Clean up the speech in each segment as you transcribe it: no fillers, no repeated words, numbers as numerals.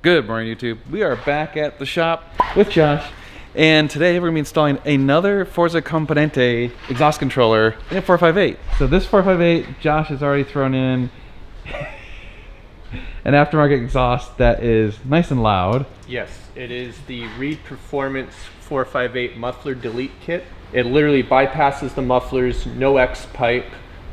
Good morning, YouTube. We are back at the shop with Josh, and today we're going to be installing another Forza Componente exhaust controller in a 458. So this 458, Josh has already thrown in an aftermarket exhaust that is nice and loud. Yes, it is the Reed Performance 458 muffler delete kit. It literally bypasses the mufflers, no X pipe,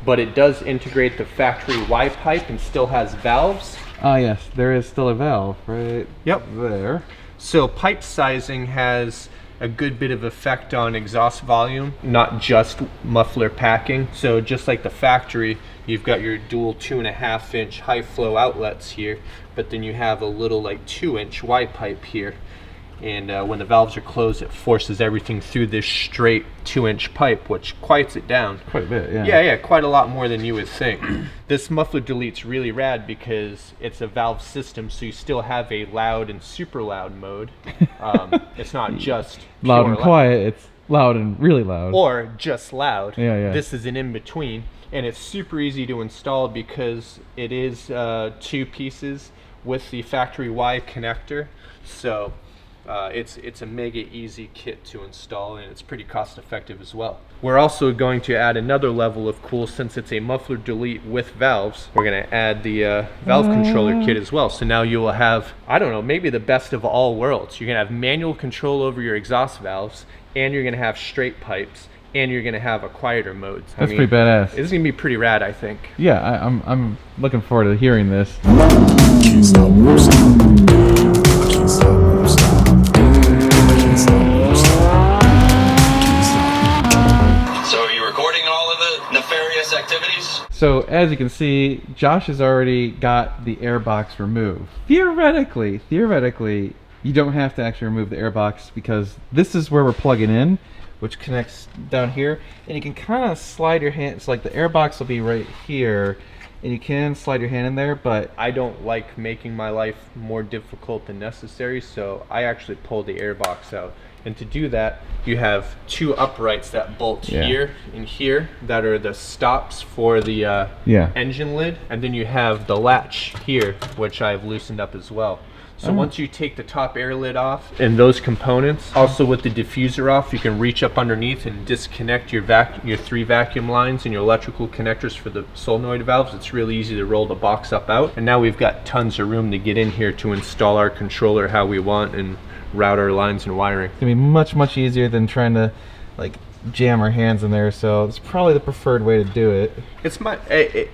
but it does integrate the factory Y pipe and still has valves. Ah yes, there is still a valve right there. So pipe sizing has a good bit of effect on exhaust volume, not just muffler packing. So just like the factory, you've got your dual 2.5-inch high flow outlets here, but then you have a little like 2-inch Y pipe here. And when the valves are closed, it forces everything through this straight 2-inch pipe, which quiets it down. Quite a bit, yeah. Yeah, quite a lot more than you would think. This muffler delete's really rad because it's a valve system, so you still have a loud and super loud mode. It's not just loud and quiet, it's loud and really loud. Or just loud. Yeah. This is an in-between, and it's super easy to install because it is 2 pieces with the factory Y connector. So it's a mega easy kit to install, and it's pretty cost effective as well. We're also going to add another level of cool. Since it's a muffler delete with valves, we're going to add the valve controller kit as well. So now you will have, I don't know, maybe the best of all worlds. You're going to have manual control over your exhaust valves, and you're going to have straight pipes, and you're going to have a quieter modes. That's pretty badass. This is going to be pretty rad, I think. Yeah, I'm looking forward to hearing this. Can't stop, won't stop. Can't stop, won't stop. Can't stop, won't stop. Can't stop. So are you recording all of the nefarious activities? So as you can see, Josh has already got the air box removed. Theoretically, you don't have to actually remove the air box because this is where we're plugging in, which connects down here, and you can kind of slide your hand. It's like the air box will be right here, and you can slide your hand in there, but I don't like making my life more difficult than necessary, so I actually pulled the air box out. And to do that, you have 2 uprights that bolt here and here that are the stops for the engine lid, and then you have the latch here, which I've loosened up as well. So once you take the top air lid off and those components, also with the diffuser off, you can reach up underneath and disconnect your 3 vacuum lines and your electrical connectors for the solenoid valves. It's really easy to roll the box up out. And now we've got tons of room to get in here to install our controller how we want and route our lines and wiring. it's gonna be much easier than trying to like jam our hands in there, so it's probably the preferred way to do it. It's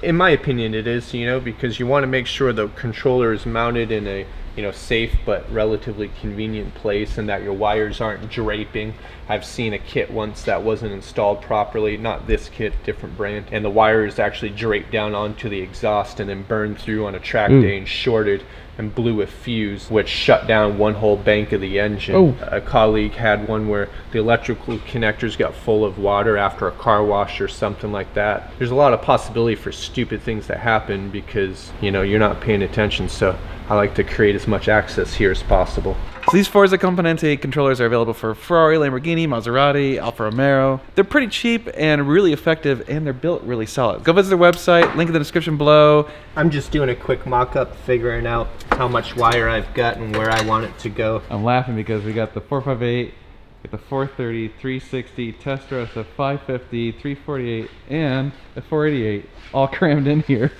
in my opinion it is, because you want to make sure the controller is mounted in a safe but relatively convenient place, and that your wires aren't draping. I've seen a kit once that wasn't installed properly, not this kit, different brand, and the wires actually draped down onto the exhaust and then burned through on a track day and shorted and blew a fuse, which shut down one whole bank of the engine. A colleague had one where the electrical connectors got full of water after a car wash or something like that. There's a lot of possibility for stupid things that happen because you're not paying attention, so I like to create as much access here as possible. So these Forza Componente controllers are available for Ferrari, Lamborghini, Maserati, Alfa Romeo. They're pretty cheap and really effective, and they're built really solid. Go visit their website, link in the description below. I'm just doing a quick mock-up, figuring out how much wire I've got and where I want it to go. I'm laughing because we got the 458, got the 430, 360, Testros, a 550, 348, and a 488 all crammed in here.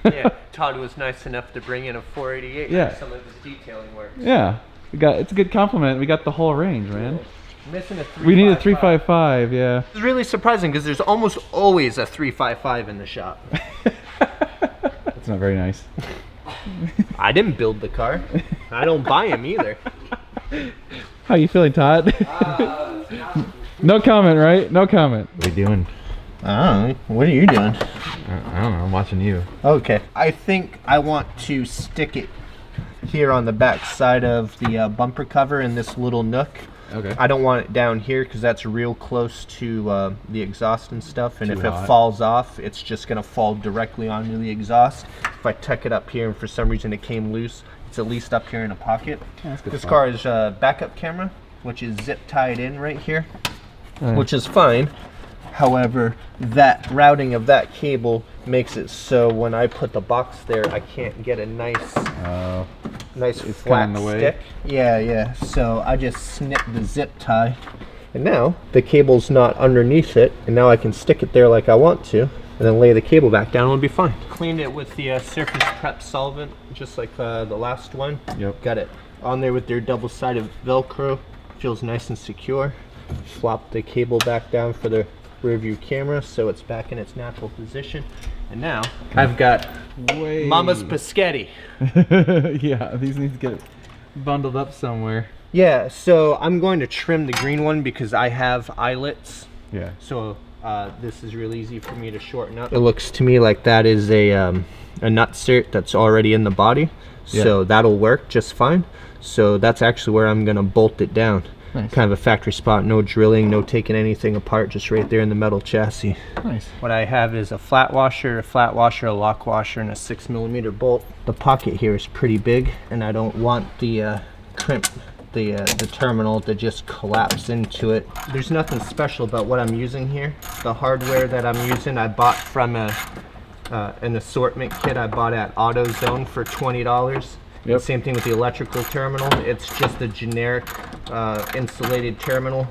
Yeah, Todd was nice enough to bring in a 488 for some of his detailing work. Yeah. It's a good compliment. We got the whole range, man. Missing a 355. We need a 355, yeah. It's really surprising because there's almost always a 355 in the shop. That's not very nice. I didn't build the car. I don't buy them either. How you feeling, Todd? No comment, right? No comment. What are you doing? Oh, what are you doing? I don't know. I'm watching you. Okay. I think I want to stick it here on the back side of the bumper cover in this little nook. Okay. I don't want it down here because that's real close to the exhaust and stuff, and Too if hot. it falls off, it's just going to fall directly onto the exhaust. If I tuck it up here and for some reason it came loose, it's at least up here in a pocket. That's good This spot. car is a backup camera, which is zip tied in right here, Alright. which is fine. However, that routing of that cable makes it so when I put the box there, I can't get a nice nice It's flat kinda in the way. stick. Yeah. So I just snip the zip tie, and now the cable's not underneath it, and now I can stick it there like I want to, and then lay the cable back down. It'll be fine. Cleaned it with the Surface Prep solvent, just like the last one. Yep. Got it on there with their double-sided Velcro. Feels nice and secure. Flop the cable back down for the rear view camera so it's back in its natural position. And now I've got Way. Mama's Paschetti. Yeah, these need to get bundled up somewhere. Yeah, so I'm going to trim the green one because I have eyelets. Yeah. So this is really easy for me to shorten up. It looks to me like that is a nutsert that's already in the body. So Yeah. that'll work just fine. So that's actually where I'm gonna bolt it down. Nice. Kind of a factory spot, no drilling, no taking anything apart, just right there in the metal chassis. Nice. What I have is a flat washer, a lock washer, and a 6mm bolt. The pocket here is pretty big, and I don't want the crimp, the terminal to just collapse into it. There's nothing special about what I'm using here. The hardware that I'm using, I bought from an assortment kit I bought at AutoZone for $20. Yep. Same thing with the electrical terminal. It's just a generic insulated terminal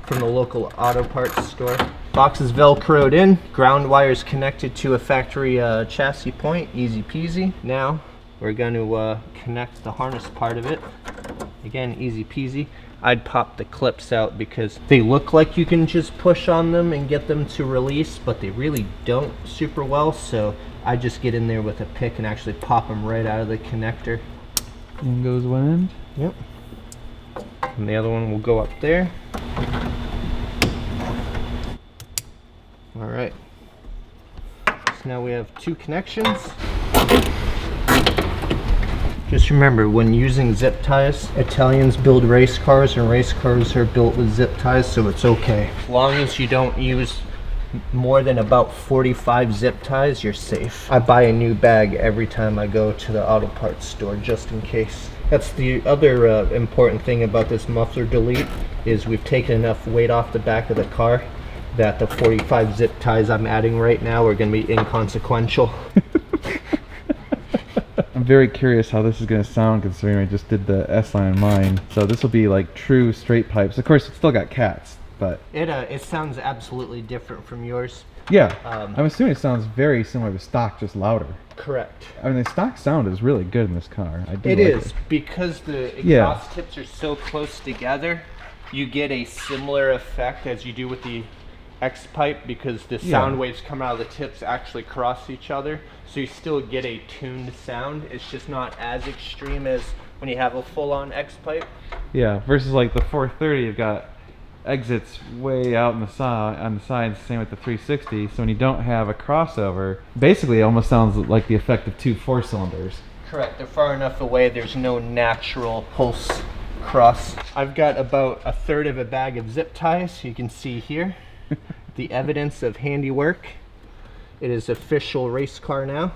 from the local auto parts store. Box is velcroed in, ground wires connected to a factory chassis point, easy peasy. Now we're going to connect the harness part of it. Again, easy peasy. I'd pop the clips out because they look like you can just push on them and get them to release, but they really don't super well, so I just get in there with a pick and actually pop them right out of the connector. In goes one end. Yep. And the other one will go up there. All right. So now we have two connections. Just remember, when using zip ties, Italians build race cars and race cars are built with zip ties, so it's okay. As long as you don't use more than about 45 zip ties, you're safe. I buy a new bag every time I go to the auto parts store, just in case. That's the other important thing about this muffler delete, is we've taken enough weight off the back of the car that the 45 zip ties I'm adding right now are going to be inconsequential. I'm very curious how this is going to sound considering I just did the S-line in mine. So this will be like true straight pipes. Of course, it's still got cats, but It sounds absolutely different from yours. yeah, Um, I'm assuming it sounds very similar to stock, just louder. Correct. I mean, the stock sound is really good in this car. I do It like is, because the exhaust tips are so close together, you get a similar effect as you do with the X-Pipe, because the sound waves coming out of the tips actually cross each other, so you still get a tuned sound. It's just not as extreme as when you have a full-on X-Pipe. Yeah, versus like the 430, you've got exits way out on the sides. Same with the 360. So when you don't have a crossover, basically it almost sounds like the effect of two 4-cylinders. Correct. They're far enough away, there's no natural pulse cross. I've got about a third of a bag of zip ties, you can see here. The evidence of handiwork. It is official race car now.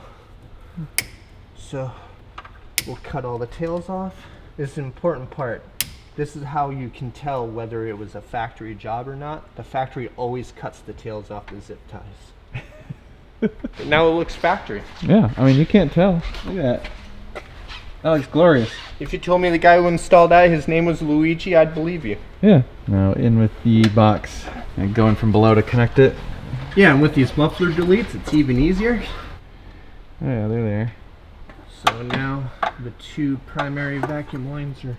So we'll cut all the tails off. This is an important part. This is how you can tell whether it was a factory job or not. The factory always cuts the tails off the zip ties. But now it looks factory. Yeah, I mean, you can't tell. Look at that. That looks glorious. If you told me the guy who installed that, his name was Luigi, I'd believe you. Yeah. Now in with the box and going from below to connect it. Yeah, and with these muffler deletes, it's even easier. Oh, yeah, they're there. So now the two primary vacuum lines are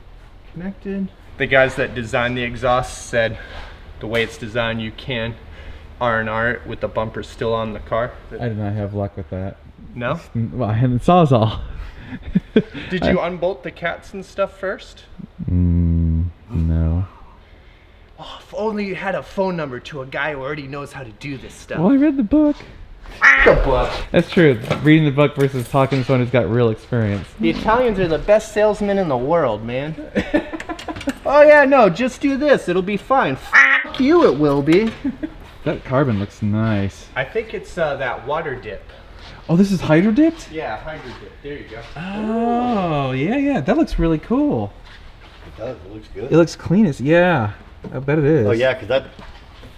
connected. The guys that designed the exhaust said the way it's designed, you can R&R it with the bumper still on the car. I did not have luck with that. No? Well, I had the Sawzall. Did you unbolt the cats and stuff first? No. Oh, if only you had a phone number to a guy who already knows how to do this stuff. Well, I read the book. The book. That's true. Reading the book versus talking to someone who's got real experience. The Italians are the best salesmen in the world, man. Oh yeah, no, just do this. It'll be fine. F you, it will be. That carbon looks nice. I think it's that water dip. Oh, this is hydro dipped? Yeah, hydro dip. There you go. Oh, yeah. That looks really cool. It does. It looks good. It looks clean as, yeah. I bet it is. Oh yeah, because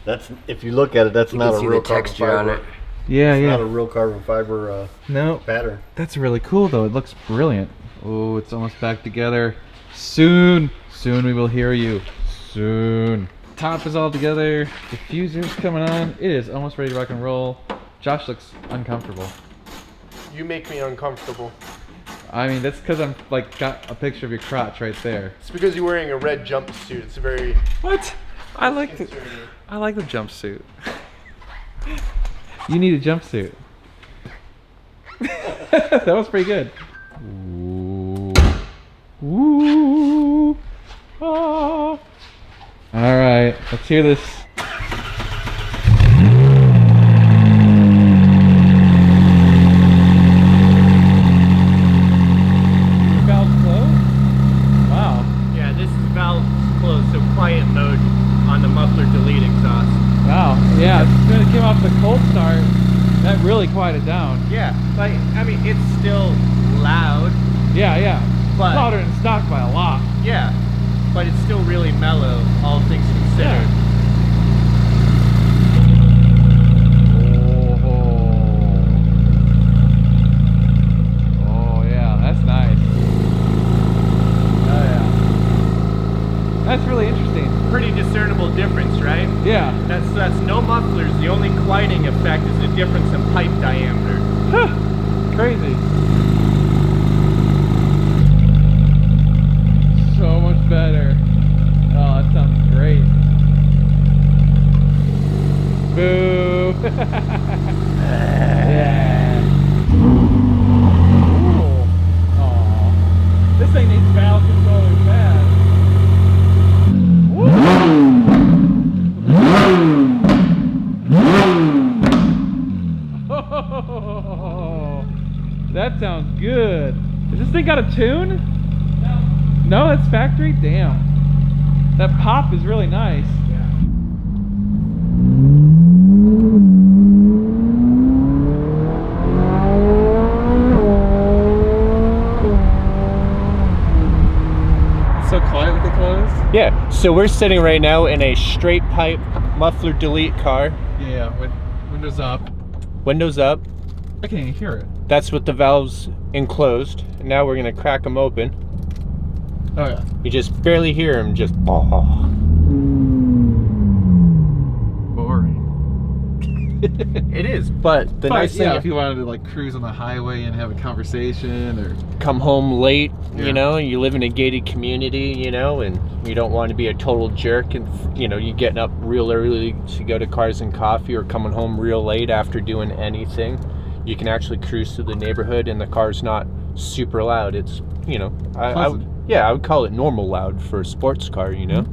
that's if you look at it, that's not a real carbon fiber. Yeah, It's yeah. not a real carbon fiber No, pattern. that's really cool though. It looks brilliant. Oh, it's almost back together. Soon we will hear you. Soon. Top is all together. Diffuser's coming on. It is almost ready to rock and roll. Josh looks uncomfortable. You make me uncomfortable. I mean, that's because I'm like got a picture of your crotch right there. It's because you're wearing a red jumpsuit. It's very... What? I like the jumpsuit. You need a jumpsuit. That was pretty good. Ooh. Ooh. Ah. All right, let's hear this. Valve closed? Wow. Yeah, this is valve closed, so quiet mode on the muffler delete exhaust. Wow. Yeah, as soon as it came off the cold start, that really quieted down. Yeah, like, I mean, it's still loud. Yeah, yeah. But- louder than stock by a lot. Yeah, but it's still really mellow, all things considered. Oh yeah, that's nice. Oh yeah. That's really interesting. Pretty discernible difference, right? Yeah. That's no mufflers. The only quieting effect is the difference in pipe diameter. Crazy. So much better. Oh, that sounds great. Boo. Yeah. Ooh. Aw. This thing needs valve controller bad. Oh, that sounds good. Has this thing got a tune? No, that's factory? Damn. That pop is really nice. So quiet with the closed? Yeah, so we're sitting right now in a straight pipe muffler delete car. Yeah, with windows up. Windows up. I can't even hear it. That's with the valves enclosed. Now we're gonna crack them open. Oh yeah. You just barely hear them just... Oh. Boring. It is, but the But, nice thing, yeah, if you wanted to like cruise on the highway and have a conversation or come home late, Yeah. you know, you live in a gated community, you know, and you don't want to be a total jerk and, you know, you getting up real early to go to Cars and Coffee or coming home real late after doing anything, you can actually cruise through the neighborhood and the car's not super loud. It's, you know, I would call it normal loud for a sports car, you know?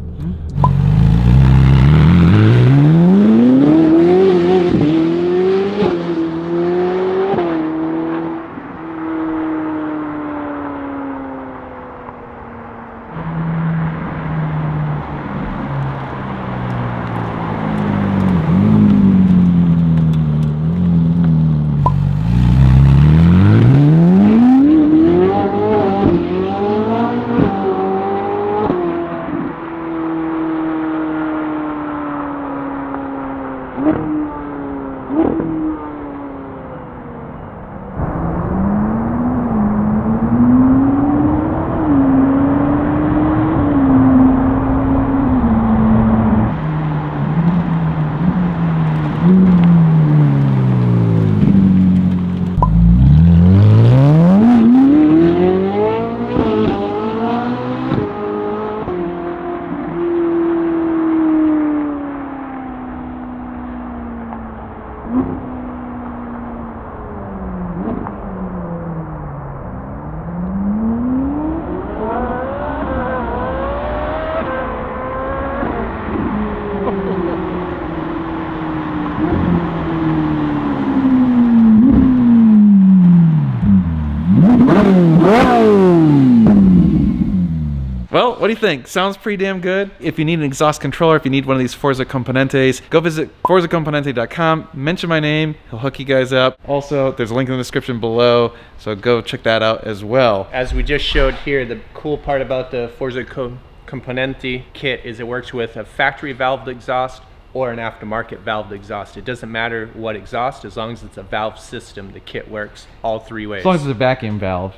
Well, what do you think? Sounds pretty damn good. If you need an exhaust controller, if you need one of these Forza Componentes, go visit ForzaComponente.com, mention my name, he'll hook you guys up. Also, there's a link in the description below, so go check that out as well. As we just showed here, the cool part about the Forza Componente kit is it works with a factory valved exhaust or an aftermarket valved exhaust. It doesn't matter what exhaust, as long as it's a valve system, the kit works all three ways. As long as it's a vacuum valve.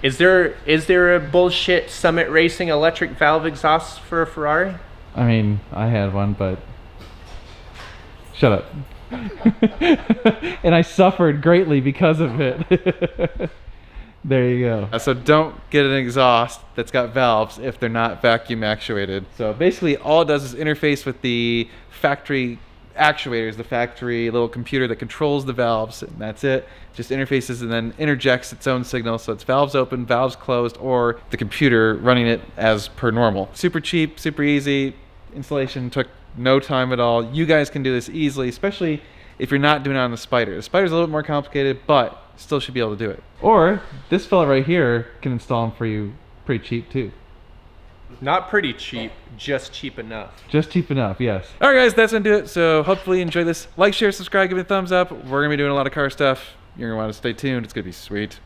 Is there a bullshit Summit Racing electric valve exhaust for a Ferrari? I mean, I had one, but shut up. And I suffered greatly because of it. There you go. So don't get an exhaust that's got valves if they're not vacuum actuated. So basically all it does is interface with the factory actuators, the factory little computer that controls the valves, and that's it. Just interfaces and then interjects its own signal, so it's valves open, valves closed, or the computer running it as per normal. Super cheap, super easy. Installation took no time at all. You guys can do this easily, especially if you're not doing it on the Spider. The Spider's a little bit more complicated, but still should be able to do it. Or this fella right here can install them for you pretty cheap too. Not pretty cheap, just cheap enough. Just cheap enough, yes. All right, guys, that's gonna do it. So hopefully you enjoy this. Like, share, subscribe, give it a thumbs up. We're gonna be doing a lot of car stuff. You're gonna want to stay tuned. It's gonna be sweet.